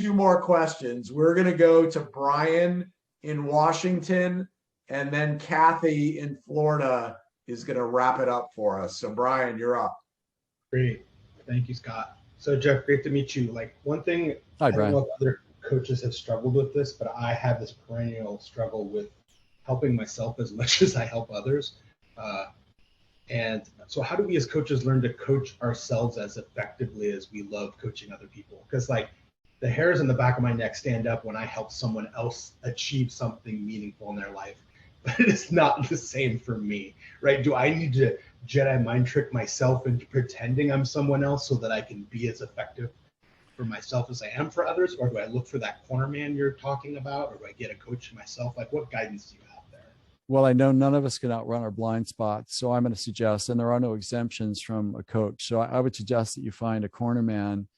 two more questions. We're going to go to Brian in Washington, and then Kathy in Florida is going to wrap it up for us. So Brian, you're up. Great. Thank you, Scott. So Jeff, great to meet you. Like one thing, Hi, I Brian. don't know if other coaches have struggled with this, but I have this perennial struggle with helping myself as much as I help others. And so how do we as coaches learn to coach ourselves as effectively as we love coaching other people? Because like the hairs in the back of my neck stand up when I help someone else achieve something meaningful in their life, but it's not the same for me, right? Do I need to Jedi mind trick myself into pretending I'm someone else so that I can be as effective for myself as I am for others? Or do I look for that corner man you're talking about? Or do I get a coach myself? Like what guidance do you have there? Well, I know none of us can outrun our blind spots. So I'm going to suggest, and there are no exemptions from a coach. So I would suggest that you find a corner man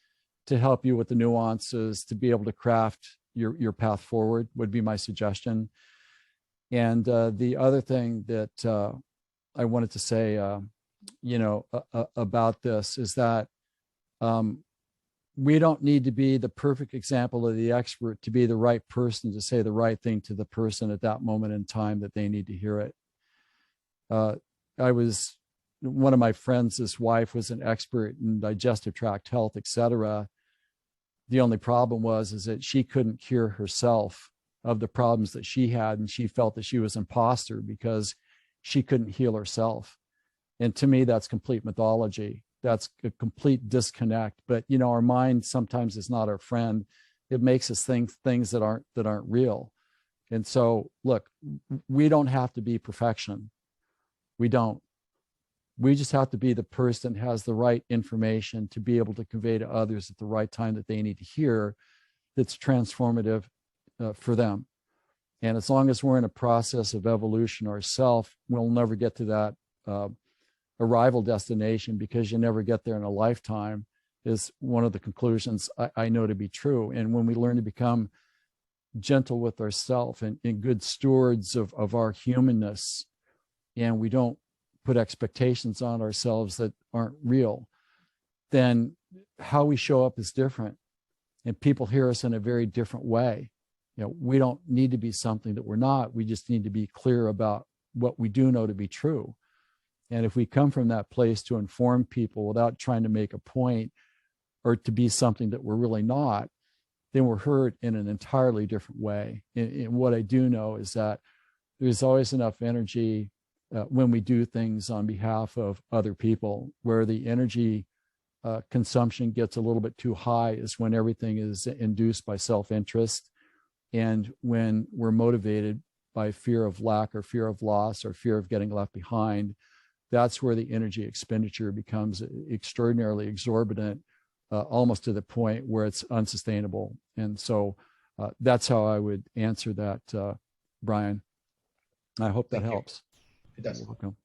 to help you with the nuances, to be able to craft your path forward would be my suggestion. And the other thing that I wanted to say, about this is that we don't need to be the perfect example of the expert to be the right person to say the right thing to the person at that moment in time that they need to hear it. One of my friends, his wife was an expert in digestive tract health, et cetera. The only problem is that she couldn't cure herself of the problems that she had. And she felt that she was an imposter because she couldn't heal herself. And to me, that's complete mythology. That's a complete disconnect. But, our mind sometimes is not our friend. It makes us think things that aren't real. And so, look, we don't have to be perfection. We don't. We just have to be the person that has the right information to be able to convey to others at the right time that they need to hear that's transformative for them. And as long as we're in a process of evolution ourselves, we'll never get to that arrival destination, because you never get there in a lifetime, is one of the conclusions I know to be true. And when we learn to become gentle with ourselves and good stewards of our humanness, and we don't put expectations on ourselves that aren't real, then how we show up is different. And people hear us in a very different way. We don't need to be something that we're not. We just need to be clear about what we do know to be true. And if we come from that place to inform people without trying to make a point or to be something that we're really not, then we're heard in an entirely different way. And what I do know is that there's always enough energy when we do things on behalf of other people. Where the energy consumption gets a little bit too high is when everything is induced by self-interest, and when we're motivated by fear of lack or fear of loss or fear of getting left behind. That's where the energy expenditure becomes extraordinarily exorbitant, almost to the point where it's unsustainable. And so that's how I would answer that, Brian. I hope that helps. It does. You're welcome.